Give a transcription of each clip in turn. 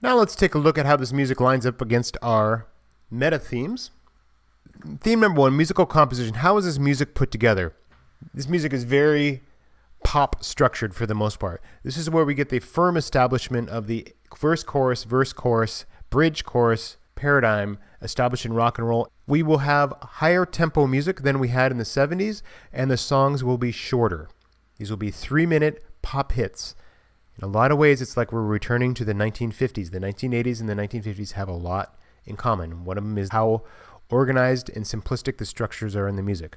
Now let's take a look at how this music lines up against our meta themes. Theme number 1, musical composition. How is this music put together? This music is very pop structured for the most part. This is where we get the firm establishment of the verse, chorus, bridge, chorus paradigm established in rock and roll. We will have higher tempo music than we had in the 70s, and the songs will be shorter. These will be 3-minute pop hits. In a lot of ways, it's like we're returning to the 1950s. The 1980s and the 1950s have a lot in common. One of them is how organized and simplistic the structures are in the music.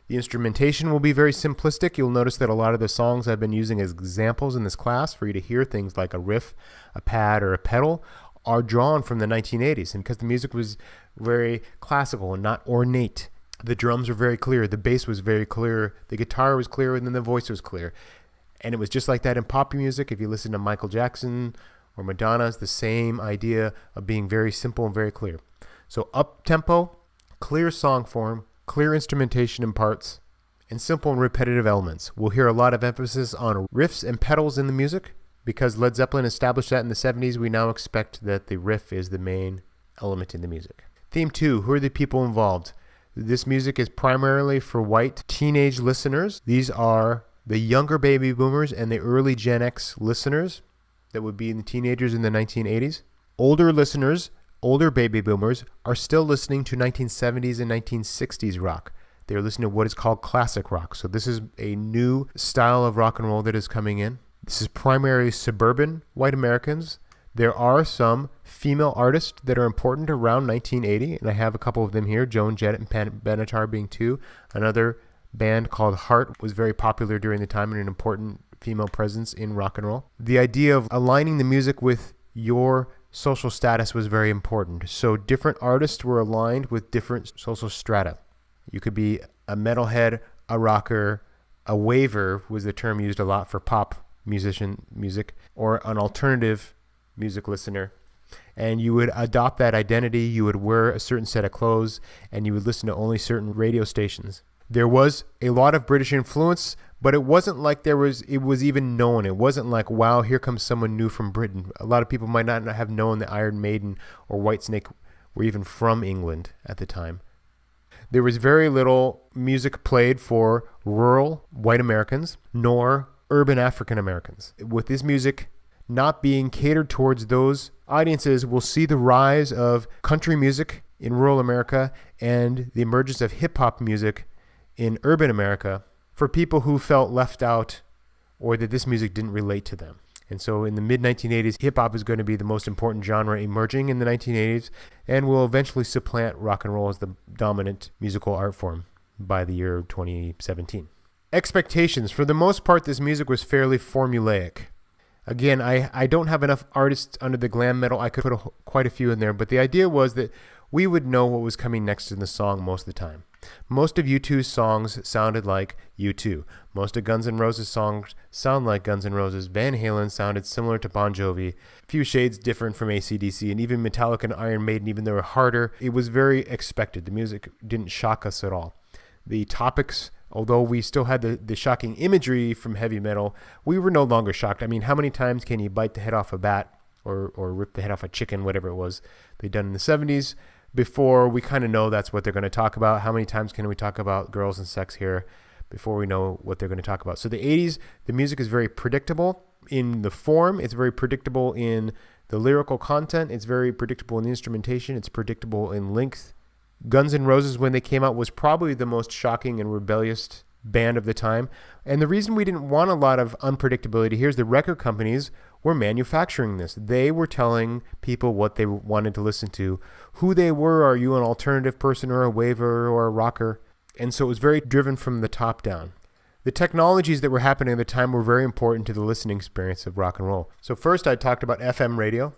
The instrumentation will be very simplistic. You'll notice that a lot of the songs I've been using as examples in this class for you to hear things like a riff, a pad, or a pedal are drawn from the 1980s. And because the music was very classical and not ornate, the drums were very clear, the bass was very clear, the guitar was clear, and then the voice was clear. And it was just like that in pop music. If you listen to Michael Jackson or Madonna, it's the same idea of being very simple and very clear. So up-tempo, clear song form, clear instrumentation and parts, and simple and repetitive elements. We'll hear a lot of emphasis on riffs and pedals in the music. Because Led Zeppelin established that in the 70s, we now expect that the riff is the main element in the music. Theme 2, who are the people involved? This music is primarily for white teenage listeners. These are the younger baby boomers and the early Gen X listeners that would be the teenagers in the 1980s. Older listeners, older baby boomers, are still listening to 1970s and 1960s rock. They're listening to what is called classic rock. So this is a new style of rock and roll that is coming in. This is primarily suburban white Americans. There are some female artists that are important around 1980, and I have a couple of them here, Joan Jett and Pat Benatar being two. Another band called Heart was very popular during the time and an important female presence in rock and roll. The idea of aligning the music with your social status was very important. So different artists were aligned with different social strata. You could be a metalhead, a rocker, a waver was the term used a lot for pop music, or an alternative music listener. And you would adopt that identity, you would wear a certain set of clothes, and you would listen to only certain radio stations. There was a lot of British influence, but it wasn't like it was even known. It wasn't like, wow, here comes someone new from Britain. A lot of people might not have known that Iron Maiden or Whitesnake were even from England at the time. There was very little music played for rural white Americans, nor urban African Americans. With this music not being catered towards those audiences, we'll see the rise of country music in rural America and the emergence of hip-hop music in urban America for people who felt left out or that this music didn't relate to them. And so in the mid-1980s, hip-hop is going to be the most important genre emerging in the 1980s and will eventually supplant rock and roll as the dominant musical art form by the year 2017. Expectations. For the most part, this music was fairly formulaic. Again, I don't have enough artists under the glam metal. I could put quite a few in there, but the idea was that we would know what was coming next in the song most of the time. Most of U2's songs sounded like U2. Most of Guns N' Roses' songs sound like Guns N' Roses. Van Halen sounded similar to Bon Jovi. A few shades different from AC/DC, and even Metallica and Iron Maiden, even though they were harder, it was very expected. The music didn't shock us at all. The topics, although we still had the shocking imagery from heavy metal, we were no longer shocked. I mean, how many times can you bite the head off a bat or rip the head off a chicken, whatever it was they'd done in the 70s, before we kind of know that's what they're going to talk about? How many times can we talk about girls and sex here before we know what they're going to talk about? So the 80s, the music is very predictable in the form. It's very predictable in the lyrical content. It's very predictable in the instrumentation. It's predictable in length. Guns N' Roses, when they came out, was probably the most shocking and rebellious band of the time. And the reason we didn't want a lot of unpredictability here is the record companies were manufacturing this. They were telling people what they wanted to listen to, who they were. Are you an alternative person or a waver or a rocker? And so it was very driven from the top down. The technologies that were happening at the time were very important to the listening experience of rock and roll. So first I talked about FM radio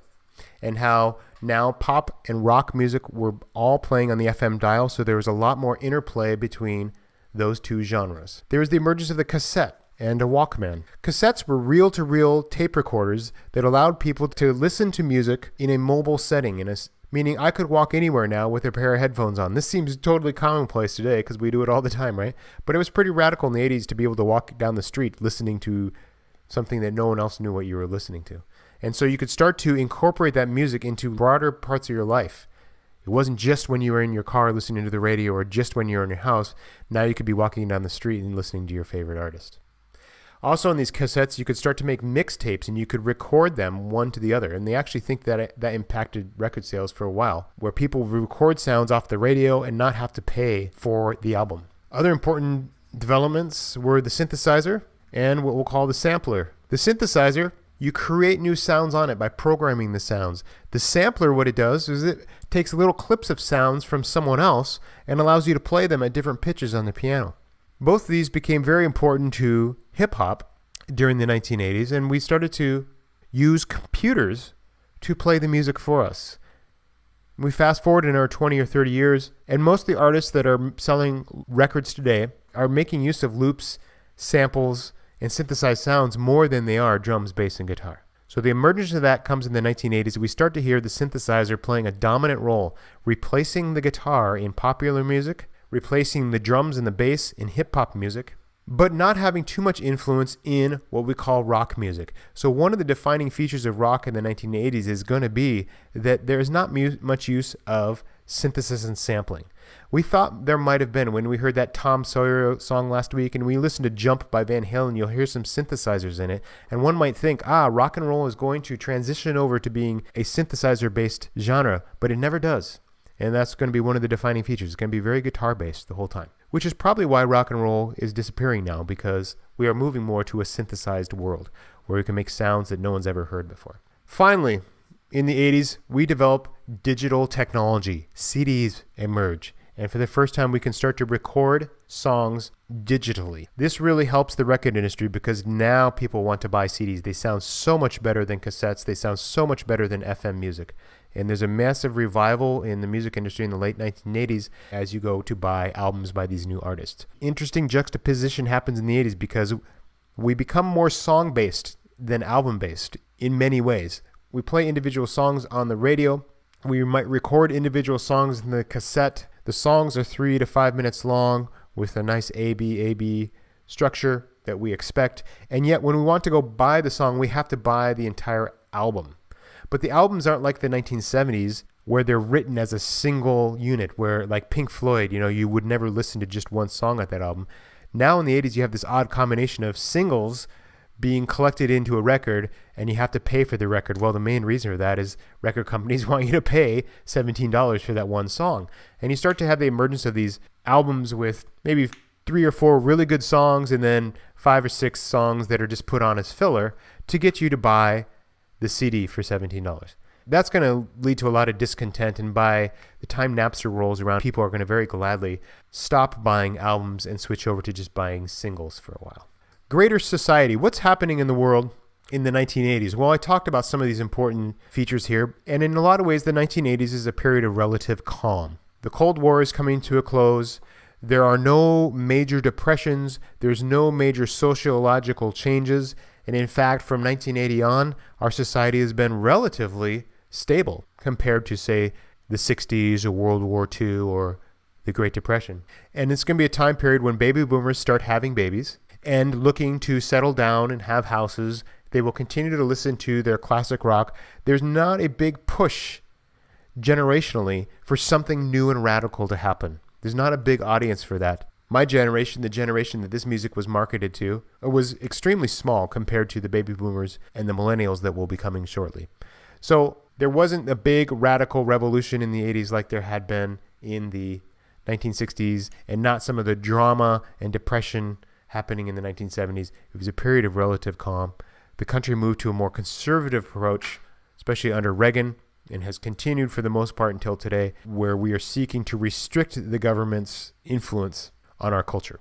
and how now pop and rock music were all playing on the FM dial, so there was a lot more interplay between those two genres. There was the emergence of the cassette and a Walkman. Cassettes were reel-to-reel tape recorders that allowed people to listen to music in a mobile setting, meaning I could walk anywhere now with a pair of headphones on. This seems totally commonplace today because we do it all the time, right? But it was pretty radical in the 80s to be able to walk down the street listening to something that no one else knew what you were listening to. And so you could start to incorporate that music into broader parts of your life. It wasn't just when you were in your car listening to the radio or just when you were in your house. Now you could be walking down the street and listening to your favorite artist. Also on these cassettes, you could start to make mixtapes and you could record them one to the other. And they actually think that that impacted record sales for a while, where people would record sounds off the radio and not have to pay for the album. Other important developments were the synthesizer and what we'll call the sampler. The synthesizer, you create new sounds on it by programming the sounds. The sampler, what it does is it takes little clips of sounds from someone else and allows you to play them at different pitches on the piano. Both of these became very important to hip-hop during the 1980s, and we started to use computers to play the music for us. We fast forward in our 20 or 30 years, and most of the artists that are selling records today are making use of loops, samples, and synthesized sounds more than they are drums, bass, and guitar. So the emergence of that comes in the 1980s. We start to hear the synthesizer playing a dominant role, replacing the guitar in popular music, replacing the drums and the bass in hip-hop music, but not having too much influence in what we call rock music. So one of the defining features of rock in the 1980s is going to be that there is not much use of synthesis and sampling. We thought there might have been when we heard that Tom Sawyer song last week, and we listened to Jump by Van Halen. You'll hear some synthesizers in it, and one might think, rock and roll is going to transition over to being a synthesizer-based genre, but it never does. And that's going to be one of the defining features. It's going to be very guitar-based the whole time, which is probably why rock and roll is disappearing now, because we are moving more to a synthesized world where we can make sounds that no one's ever heard before. Finally, in the 80s, we develop digital technology. CDs emerge. And for the first time, we can start to record songs digitally. This really helps the record industry because now people want to buy CDs. They sound so much better than cassettes. They sound so much better than FM music. And there's a massive revival in the music industry in the late 1980s as you go to buy albums by these new artists. Interesting juxtaposition happens in the 80s because we become more song-based than album-based in many ways. We play individual songs on the radio. We might record individual songs in the cassette. The songs are 3 to 5 minutes long with a nice A-B structure that we expect. And yet when we want to go buy the song, we have to buy the entire album. But the albums aren't like the 1970s where they're written as a single unit, where like Pink Floyd, you would never listen to just one song at that album. Now in the 80s, you have this odd combination of singles being collected into a record, and you have to pay for the record. Well, the main reason for that is record companies want you to pay $17 for that one song. And you start to have the emergence of these albums with maybe 3 or 4 really good songs and then 5 or 6 songs that are just put on as filler to get you to buy the CD for $17. That's going to lead to a lot of discontent, and by the time Napster rolls around, people are going to very gladly stop buying albums and switch over to just buying singles for a while. Greater society. What's happening in the world in the 1980s? Well, I talked about some of these important features here, and in a lot of ways, the 1980s is a period of relative calm. The Cold War is coming to a close. There are no major depressions. There's no major sociological changes. And in fact, from 1980 on, our society has been relatively stable compared to, say, the 60s or World War II or the Great Depression. And it's going to be a time period when baby boomers start having babies and looking to settle down and have houses. They will continue to listen to their classic rock. There's not a big push generationally for something new and radical to happen. There's not a big audience for that. My generation, the generation that this music was marketed to, was extremely small compared to the baby boomers and the millennials that will be coming shortly. So there wasn't a big radical revolution in the 80s like there had been in the 1960s, and not some of the drama and depression happening in the 1970s. It was a period of relative calm. The country moved to a more conservative approach, especially under Reagan, and has continued for the most part until today, where we are seeking to restrict the government's influence on our culture.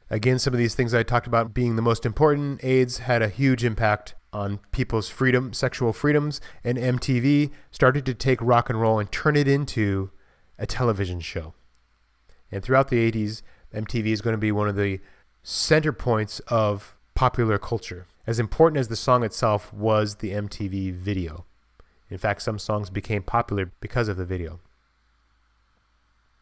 Again, some of these things I talked about being the most important, AIDS had a huge impact on people's freedom, sexual freedoms, and MTV started to take rock and roll and turn it into a television show. And throughout the 80s, MTV is going to be one of the center points of popular culture. As important as the song itself was the MTV video. In fact, some songs became popular because of the video.